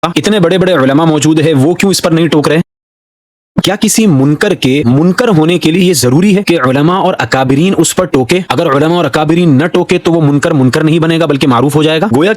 اتنے بڑے بڑے علماء موجود ہیں، وہ کیوں اس پر نہیں ٹوک رہے؟ کیا کسی منکر کے منکر ہونے کے لیے یہ ضروری ہے کہ علماء اور اکابرین اس پر ٹوکے؟ اگر علماء اور اکابرین نہ ٹوکے تو وہ منکر منکر نہیں بنے گا بلکہ معروف ہو جائے گا۔ گویا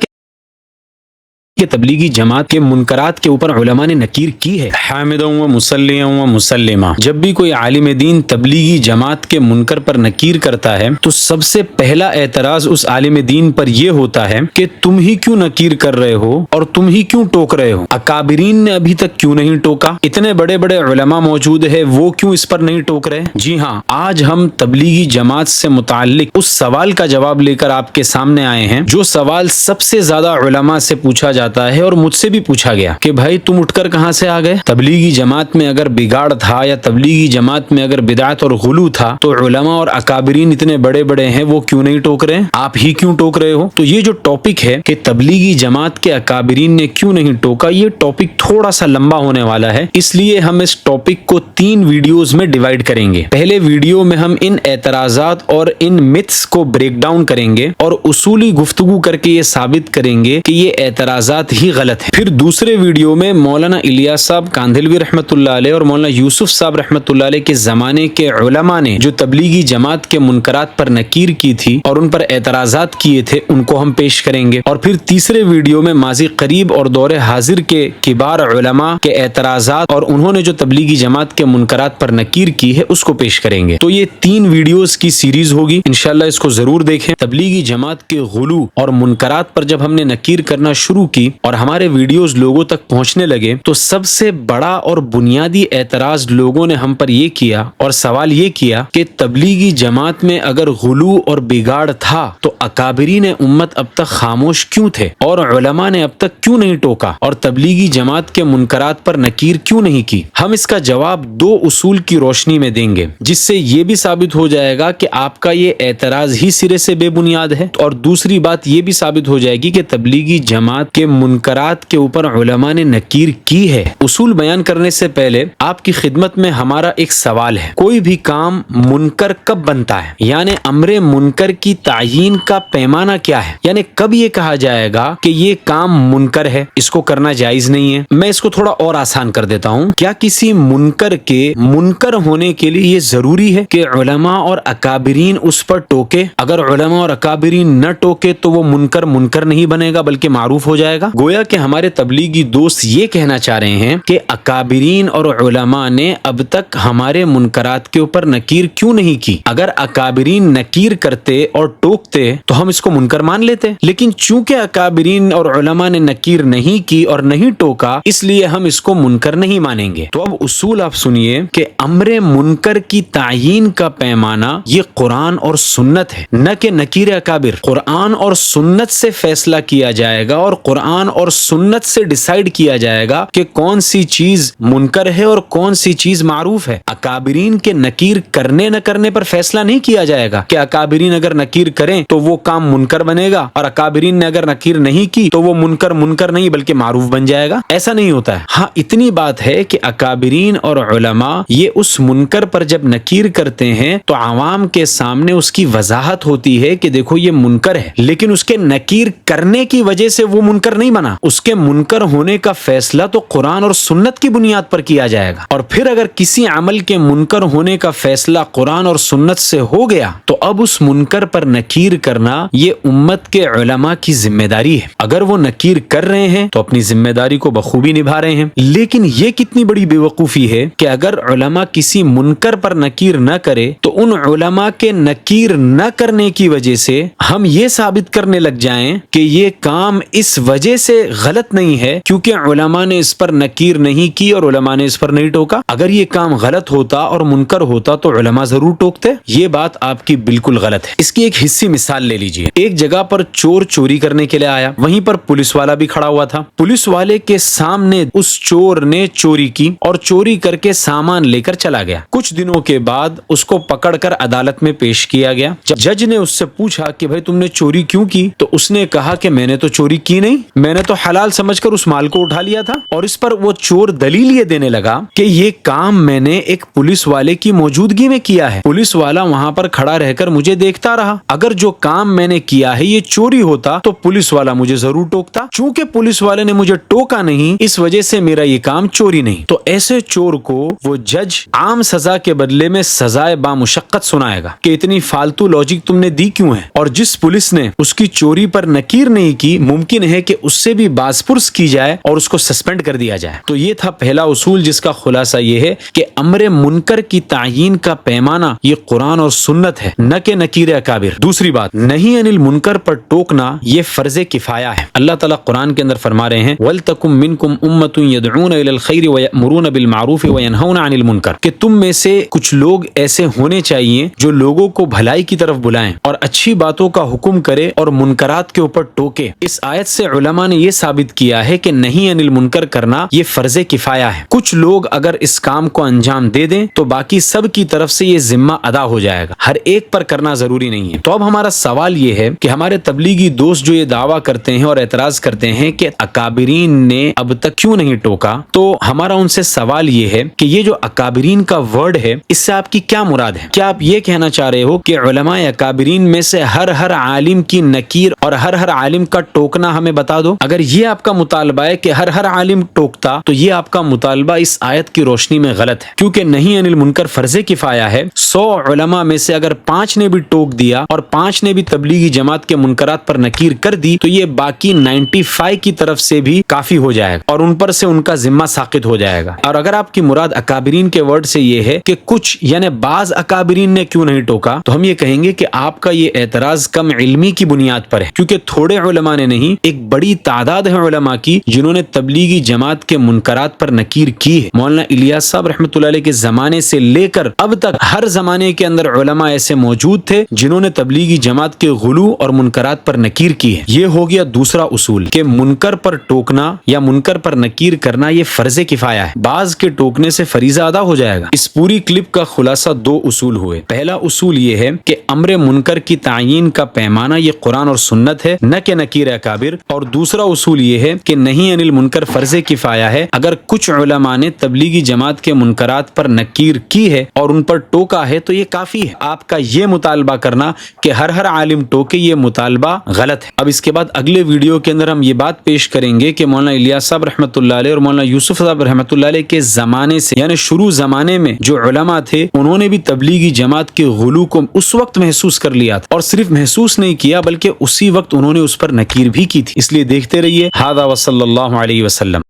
کہ تبلیغی جماعت کے منکرات کے اوپر علماء نے نکیر کی ہے۔ حامدوں و مسلیوں و مسلمہ، جب بھی کوئی عالم دین تبلیغی جماعت کے منکر پر نکیر کرتا ہے تو سب سے پہلا اعتراض اس عالم دین پر یہ ہوتا ہے کہ تم ہی کیوں نکیر کر رہے ہو اور تم ہی کیوں ٹوک رہے ہو؟ اکابرین نے ابھی تک کیوں نہیں ٹوکا؟ اتنے بڑے بڑے علماء موجود ہیں، وہ کیوں اس پر نہیں ٹوک رہے؟ جی ہاں، آج ہم تبلیغی جماعت سے متعلق اس سوال کا جواب لے کر آپ کے سامنے آئے ہیں، جو سوال سب سے زیادہ علماء سے پوچھا جاتا ہے اور مجھ سے بھی پوچھا گیا کہ بھائی تم اٹھ کر کہاں سے آ گئے؟ تبلیغی جماعت میں اگر بگاڑ تھا یا تبلیغی جماعت میں اگر بدعت اور غلو تھا تو علماء اور اکابرین اتنے بڑے بڑے ہیں، وہ کیوں نہیں ٹوک رہے؟ آپ ہی کیوں ٹوک رہے ہو؟ تو یہ جو ٹاپک ہے کہ تبلیغی جماعت کے اکابرین نے کیوں نہیں ٹوکا، یہ ٹاپک تھوڑا سا لمبا ہونے والا ہے، اس لیے ہم اس ٹاپک کو 3 ویڈیوز میں ڈیوائیڈ کریں گے۔ پہلے ویڈیو میں ہم ان اعتراضات اور ان متس کو بریک ڈاؤن کریں گے اور اصولی گفتگو کر کے یہ ثابت کریں گے کہ یہ اعتراضات ہی غلط ہے۔ پھر دوسرے ویڈیو میں مولانا الیاس صاحب کاندھلوی رحمۃ اللہ علیہ اور مولانا یوسف صاحب رحمۃ اللہ علیہ کے زمانے کے علماء نے جو تبلیغی جماعت کے منکرات پر نکیر کی تھی اور ان پر اعتراضات کیے تھے، ان کو ہم پیش کریں گے۔ اور پھر تیسرے ویڈیو میں ماضی قریب اور دور حاضر کے کبار علماء کے اعتراضات اور انہوں نے جو تبلیغی جماعت کے منکرات پر نکیر کی ہے اس کو پیش کریں گے۔ تو یہ 3 ویڈیوز کی سیریز ہوگی، انشاءاللہ اس کو ضرور دیکھیں۔ تبلیغی جماعت کے غلو اور منکرات پر جب ہم نے نکیر کرنا شروع کی اور ہمارے ویڈیوز لوگوں تک پہنچنے لگے تو سب سے بڑا اور بنیادی اعتراض لوگوں نے ہم پر یہ کیا اور سوال یہ کیا کہ تبلیغی جماعت میں اگر غلو اور بگاڑ تھا تو اکابرین امت اب تک خاموش کیوں تھے اور علماء نے اب تک کیوں نہیں ٹوکا اور تبلیغی جماعت کے منکرات پر نکیر کیوں نہیں کی؟ ہم اس کا جواب 2 اصول کی روشنی میں دیں گے، جس سے یہ بھی ثابت ہو جائے گا کہ آپ کا یہ اعتراض ہی سرے سے بے بنیاد ہے، اور دوسری بات یہ بھی ثابت ہو جائے گی کہ تبلیغی جماعت کے منکرات کے اوپر علماء نے نکیر کی ہے۔ اصول بیان کرنے سے پہلے آپ کی خدمت میں ہمارا ایک سوال ہے، کوئی بھی کام منکر کب بنتا ہے؟ یعنی امر منکر کی تعیین کا پیمانہ کیا ہے؟ یعنی کب یہ کہا جائے گا کہ یہ کام منکر ہے، اس کو کرنا جائز نہیں ہے؟ میں اس کو تھوڑا اور آسان کر دیتا ہوں، کیا کسی منکر کے منکر ہونے کے لیے یہ ضروری ہے کہ علماء اور اکابرین اس پر ٹوکے؟ اگر علماء اور اکابرین نہ ٹوکے تو وہ منکر منکر نہیں بنے گا بلکہ معروف ہو جائے گا۔ گویا کہ ہمارے تبلیغی دوست یہ کہنا چاہ رہے ہیں کہ اکابرین اور علماء نے اب تک ہمارے منکرات کے اوپر نکیر کیوں نہیں کی؟ اگر اکابرین نکیر کرتے اور ٹوکتے تو ہم اس کو منکر مان لیتے، لیکن چونکہ اکابرین اور علماء نے نکیر نہیں کی اور نہیں ٹوکا، اس لیے ہم اس کو منکر نہیں مانیں گے۔ تو اب اصول آپ سنیے کہ امر منکر کی تعیین کا پیمانہ یہ قرآن اور سنت ہے، نہ کہ نکیر اکابر۔ قرآن اور سنت سے فیصلہ کیا جائے گا اور قرآن اور سنت سے ڈیسائیڈ کیا جائے گا کہ کون سی چیز منکر ہے اور کون سی چیز معروف ہے۔ اکابرین کے نکیر کرنے نہ کرنے پر فیصلہ نہیں کیا جائے گا کہ اکابرین اگر نکیر کریں تو وہ کام منکر بنے گا اور اکابرین نے اگر نکیر نہیں کی تو وہ منکر منکر نہیں بلکہ معروف بن جائے گا، ایسا نہیں ہوتا ہے۔ ہاں اتنی بات ہے کہ اکابرین اور علماء یہ اس منکر پر جب نکیر کرتے ہیں تو عوام کے سامنے اس کی وضاحت ہوتی ہے کہ دیکھو یہ منکر ہے، لیکن اس کے نکیر کرنے کی وجہ سے وہ منکر نہیں بنا، اس کے منکر ہونے کا فیصلہ تو قرآن اور سنت کی بنیاد پر کیا جائے گا۔ اور پھر اگر کسی عمل کے منکر ہونے کا فیصلہ قرآن اور سنت سے ہو گیا تو اب اس منکر پر نکیر کرنا یہ امت کے علماء کی ذمہ داری ہے۔ اگر وہ نکیر کر رہے ہیں تو اپنی ذمہ داری کو بخوبی نبھا رہے ہیں، لیکن یہ کتنی بڑی بے وقوفی ہے کہ اگر علماء کسی منکر پر نکیر نہ کرے تو ان علماء کے نکیر نہ کرنے کی وجہ سے ہم یہ ثابت کرنے لگ جائیں کہ یہ کام اس وجہ سے غلط نہیں ہے کیونکہ علماء نے اس پر نکیر نہیں کی اور علماء نے اس پر نہیں ٹوکا۔ اگر یہ کام غلط ہوتا اور منکر ہوتا تو علماء ضرور ٹوکتے۔ یہ بات آپ کی بالکل غلط ہے۔ اس کی ایک حصی مثال لے لیجئے، ایک جگہ پر چور چوری کرنے کے لیے آیا، وہیں پر پولیس والا بھی کھڑا ہوا تھا۔ پولیس والے کے سامنے اس چور نے چوری کی اور چوری کر کے سامان لے کر چلا گیا۔ کچھ دنوں کے بعد اس کو پکڑ کر عدالت میں پیش کیا گیا۔ جج نے اس سے پوچھا کہ بھائی تم نے چوری کیوں کی؟ تو اس نے کہا کہ میں نے تو چوری کی نہیں، میں نے تو حلال سمجھ کر اس مال کو اٹھا لیا تھا۔ اور اس پر وہ چور دلیل یہ دینے لگا کہ یہ کام میں نے ایک پولیس والے کی موجودگی میں کیا ہے، پولیس والا وہاں پر کھڑا رہ کر مجھے دیکھتا رہا، اگر جو کام میں نے کیا ہے یہ چوری ہوتا تو پولیس والا مجھے ضرور ٹوکتا، چونکہ پولیس والے نے مجھے ٹوکا نہیں اس وجہ سے میرا یہ کام چوری نہیں۔ تو ایسے چور کو وہ جج عام سزا کے بدلے میں سزائے بامشقت سنائے گا کہ اتنی فالتو لاجک تم نے دی کیوں ہے۔ اور جس پولیس نے اس کی چوری پر نکیر نہیں کی، ممکن ہے کہ اس سے بھی باز پرس کی جائے اور اس کو سسپینڈ کر دیا جائے۔ تو یہ تھا پہلا اصول جس کا خلاصہ یہ ہے کہ امر منکر کی تعیین کا پیمانہ یہ قرآن اور سنت ہے، نہ کہ نکیر اکابر۔ دوسری بات، نہیں انل منکر پر ٹوکنا یہ فرض کفایہ ہے۔ اللہ تعالیٰ قرآن کے اندر فرما رہے ہیں وَلْتَكُمْ مِنْكُمْ أُمَّةٌ يَدْعُونَ إِلَى الْخَيْرِ وَيَأْمُرُونَ بِالْمَعْرُوفِ وَيَنْهَوْنَ عَنِ الْمُنْكَرِ، کہ تم میں سے کچھ لوگ ایسے ہونے چاہیے جو لوگوں کو بھلائی کی طرف بلائیں اور اچھی باتوں کا حکم کرے اور منکرات کے اوپر ٹوکے۔ اس آیت سے علماء نے یہ ثابت کیا ہے کہ نہیں انل منکر کرنا یہ فرض کفایہ ہے۔ کچھ لوگ اگر اس کام کو انجام دے دیں تو باقی سب کی طرف سے یہ ذمہ ادا ہو جائے گا، ہر ایک پر کرنا ضروری نہیں ہے۔ تو اب ہمارا سوال یہ ہے کہ ہمارے تبلیغی دوست جو یہ دعویٰ کرتے ہیں اور اعتراض کرتے ہیں کہ اکابرین نے اب تک کیوں نہیں ٹوکا، تو ہمارا ان سے سوال یہ ہے کہ یہ جو اکابرین کا ورڈ ہے اس سے آپ کی کیا مراد ہے؟ کیا آپ یہ کہنا چاہ رہے ہو کہ علماء اکابرین میں سے ہر عالم کی نکیر اور ہر عالم کا ٹوکنا ہمیں بتا دو؟ اگر یہ آپ کا مطالبہ ہے کہ ہر عالم ٹوکتا تو یہ آپ کا مطالبہ اس آیت کی روشنی میں غلط ہے، کیونکہ نہیں انل منکر فرض کفایہ ہے۔ 100 علماء میں سے اگر 5 نے بھی ٹوک دیا اور 5 نے بھی تبلیغی جماعت کے منکرات پر نکیر کر دی تو یہ باقی 95 کی طرف سے بھی کافی ہو جائے گا اور ان پر سے ان کا ذمہ ساقط ہو جائے گا۔ اور اگر آپ کی مراد اکابرین کے ورڈ سے یہ ہے کہ کچھ یعنی بعض اکابرین نے کیوں نہیں ٹوکا، تو ہم یہ کہیں گے کہ آپ کا یہ اعتراض کم علمی کی بنیاد پر ہے، کیونکہ تھوڑے علماء نے نہیں، ایک بڑی تعداد ہے علماء کی جنہوں نے تبلیغی جماعت کے منکرات پر نکیر کی ہے۔ مولانا الیاس صاحب رحمۃ اللہ علیہ کے زمانے سے لے کر اب تک ہر زمانے کے اندر علماء ایسے موجود تھے جنہوں نے تبلیغی جماعت کے غلو اور منکرات پر نکیر کی ہے۔ یہ ہو گیا دوسرا اصول کہ منکر پر ٹوکنا یا منکر پر نکیر کرنا یہ فرض کفایہ ہے، بعض کے ٹوکنے سے فریضہ ادا ہو جائے گا۔ اس پوری کلپ کا خلاصہ 2 اصول ہوئے۔ پہلا اصول یہ ہے کہ امر منکر کی تعیین کا پیمانہ یہ قرآن اور سنت ہے، نہ کہ نکیر اکابر۔ اور دوسرا اصول یہ ہے کہ نہیں انل منکر فرض کفایہ ہے، اگر کچھ علماء نے تبلیغی جماعت کے منکرات پر نکیر کی ہے اور ان پر ٹوکا ہے تو یہ کافی ہے۔ آپ کا یہ مطالبہ کرنا کہ ہر عالم ٹوکے یہ مطالبہ غلط ہے۔ اب اس کے بعد اگلے ویڈیو کے اندر ہم یہ بات پیش کریں گے کہ مولانا الیاس صاحب رحمۃ اللہ علیہ اور مولانا یوسف صاحب رحمۃ اللہ علیہ کے زمانے سے یعنی شروع زمانے میں جو علماء تھے انہوں نے بھی تبلیغی جماعت کے غلو کو اس وقت محسوس کر لیا تھا، اور صرف محسوس نہیں کیا بلکہ اسی وقت انہوں نے اس پر نکیر بھی کی تھی۔ اس لیے دیکھتے رہیے۔ ھذا وصلی اللہ علیہ وسلم۔